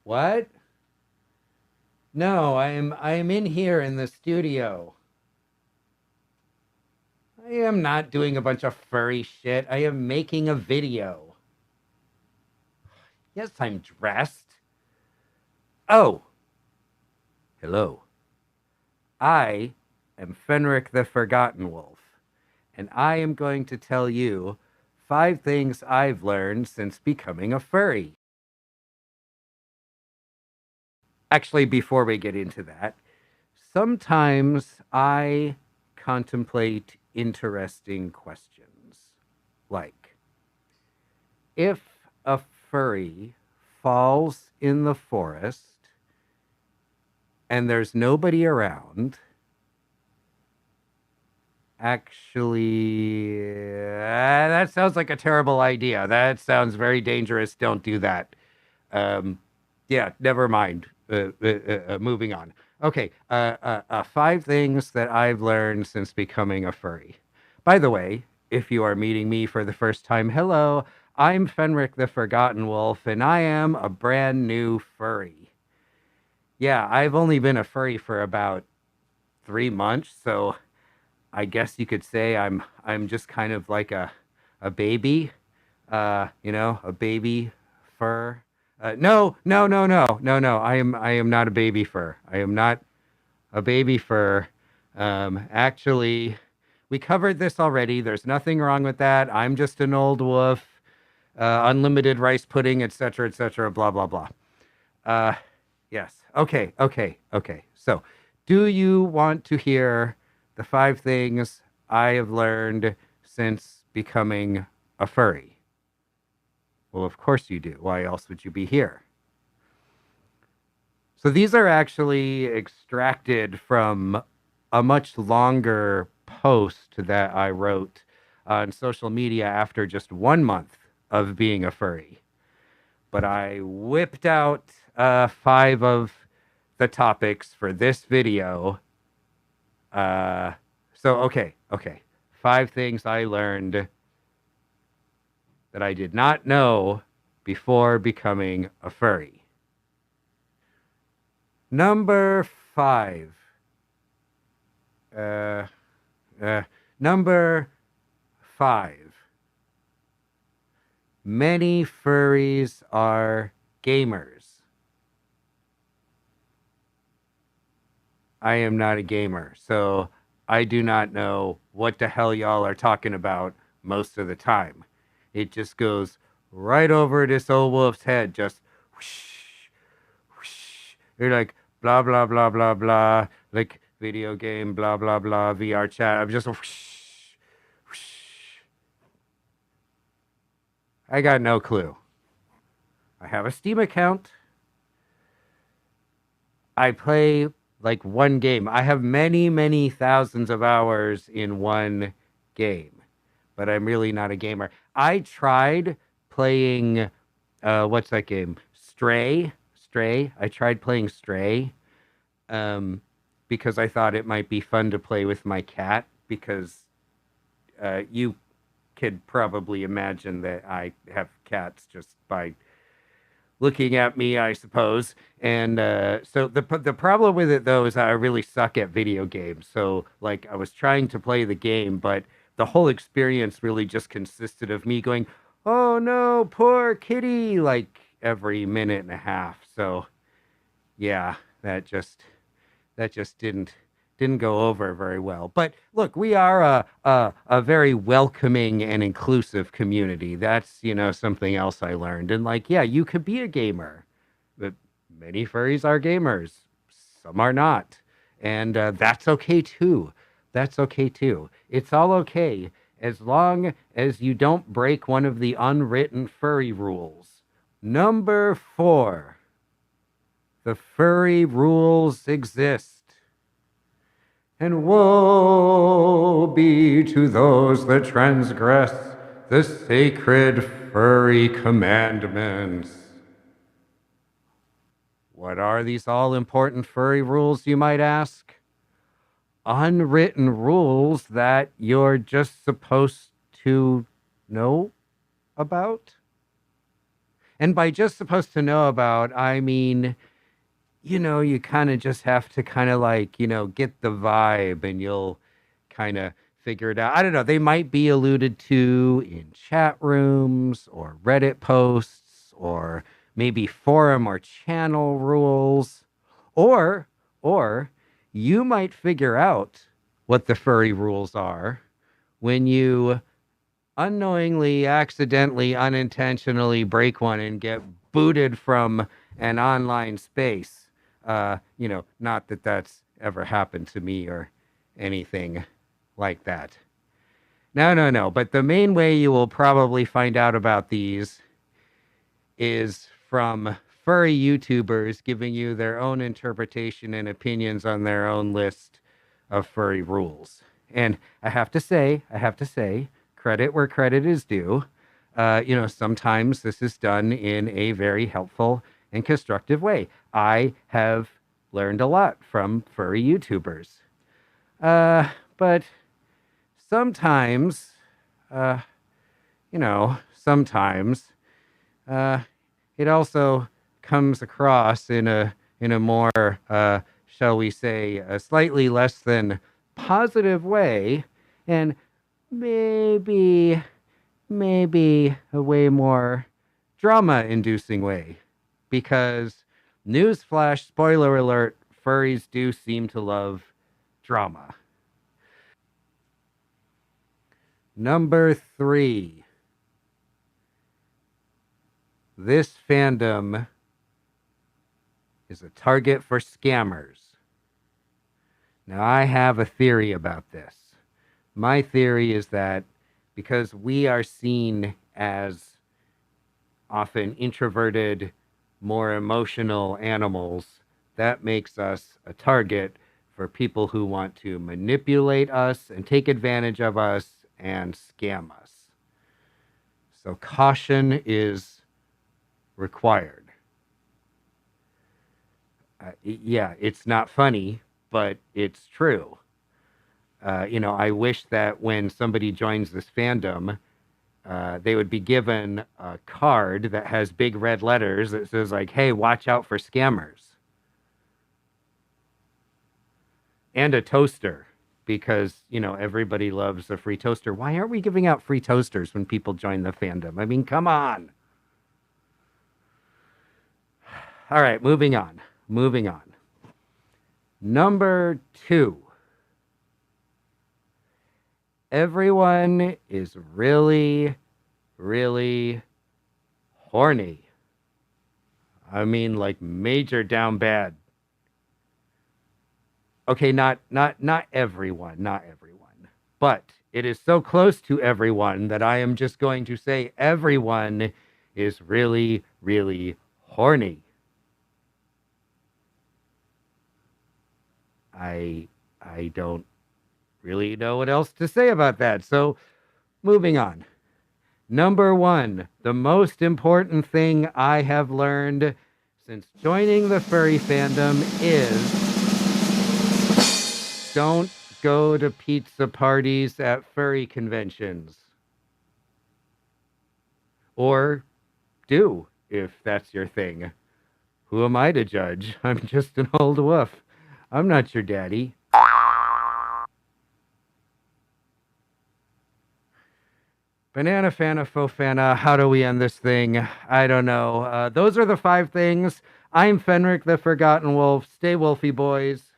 What? No, I am in here in the studio. I am not doing a bunch of furry shit. I am making a video. Yes, I'm dressed. Oh, hello. I am Fenric the Furgotten Wolf, and I am going to tell you 5 things I've learned since becoming a furry. Actually, before we get into that, sometimes I contemplate interesting questions. Like, if a furry falls in the forest and there's nobody around, actually, that sounds like a terrible idea. That sounds very dangerous. Don't do that. Um, yeah, never mind. Moving on. Okay, 5 things that I've learned since becoming a furry. By the way, if you are meeting me for the first time, hello, I'm Fenric the Forgotten Wolf, and I am a brand new furry. Yeah, I've only been a furry for about 3 months, so I guess you could say I'm just kind of like a baby, a baby fur. No, no, no, no, no, no. I am not a baby fur. I am not a baby fur. Actually, we covered this already. There's nothing wrong with that. I'm just an old wolf. Unlimited rice pudding, etc., etc. Blah blah blah. Uh, yes. Okay. Okay. Okay. So, do you want to hear the 5 things I have learned since becoming a furry? Well, of course you do. Why else would you be here? So these are actually extracted from a much longer post that I wrote on social media after just 1 month of being a furry. But I whipped out 5 of the topics for this video. Uh, okay. 5 things I learned that I did not know before becoming a furry. Number 5. Uh, uh, Number 5. Many furries are gamers. I am not a gamer, so I do not know what the hell y'all are talking about most of the time. It just goes right over this old wolf's head, just whoosh, whoosh. You're like, blah, blah, blah, blah, blah, like video game, blah, blah, blah, VR chat. I'm just whoosh, whoosh. I got no clue. I have a Steam account. I play like one game. I have many, many thousands of hours in one game, but I'm really not a gamer. I tried playing, what's that game? Stray. Stray. I tried playing Stray, um, because I thought it might be fun to play with my cat. Because you could probably imagine that I have cats just by looking at me, I suppose. And so the problem with it though is that I really suck at video games. So like I was trying to play the game, but the whole experience really just consisted of me going, "Oh no, poor kitty!" like every minute and a half. So yeah, that just didn't go over very well. But look, we are a very welcoming and inclusive community. That's, something else I learned. And like, yeah, you could be a gamer, but many furries are gamers. Some are not. And that's okay too. That's okay too. It's all okay as long as you don't break one of the unwritten furry rules. Number 4. The furry rules exist. And woe be to those that transgress the sacred furry commandments. What are these all important furry rules, you might ask? Unwritten rules that you're just supposed to know about? And by just supposed to know about, I mean, you kind of just have to kind of like, get the vibe and you'll kind of figure it out. I don't know. They might be alluded to in chat rooms or Reddit posts or maybe forum or channel rules. Or, or you might figure out what the furry rules are when you unknowingly, accidentally, unintentionally break one and get booted from an online space. Not that that's ever happened to me or anything like that. No, no, no. But the main way you will probably find out about these is from furry YouTubers giving you their own interpretation and opinions on their own list of furry rules. And I have to say, credit where credit is due. Sometimes this is done in a very helpful and constructive way. I have learned a lot from furry YouTubers. But sometimes, uh, sometimes uh, it also comes across in a more, shall we say, a slightly less than positive way, and maybe a way more drama-inducing way, because newsflash, spoiler alert, furries do seem to love drama. Number 3, this fandom is a target for scammers. Now, I have a theory about this. My theory is that because we are seen as often introverted, more emotional animals, that makes us a target for people who want to manipulate us and take advantage of us and scam us. So caution is required. Yeah, it's not funny, but it's true. I wish that when somebody joins this fandom, they would be given a card that has big red letters that says like, "Hey, watch out for scammers," and a toaster because everybody loves a free toaster. Why aren't we giving out free toasters when people join the fandom? I mean, come on. All right, moving on. Moving on. Number 2. Everyone is really, really horny. I mean, like major down bad. Okay, not everyone, not everyone, but it is so close to everyone that I am just going to say everyone is really, really horny. I don't really know what else to say about that. So, moving on. Number 1, the most important thing I have learned since joining the furry fandom is don't go to pizza parties at furry conventions. Or do, if that's your thing. Who am I to judge? I'm just an old wolf. I'm not your daddy. Banana Fana Fofana, how do we end this thing? I don't know. Those are the 5 things. I'm Fenric the Furgotten Wolf. Stay wolfy, boys.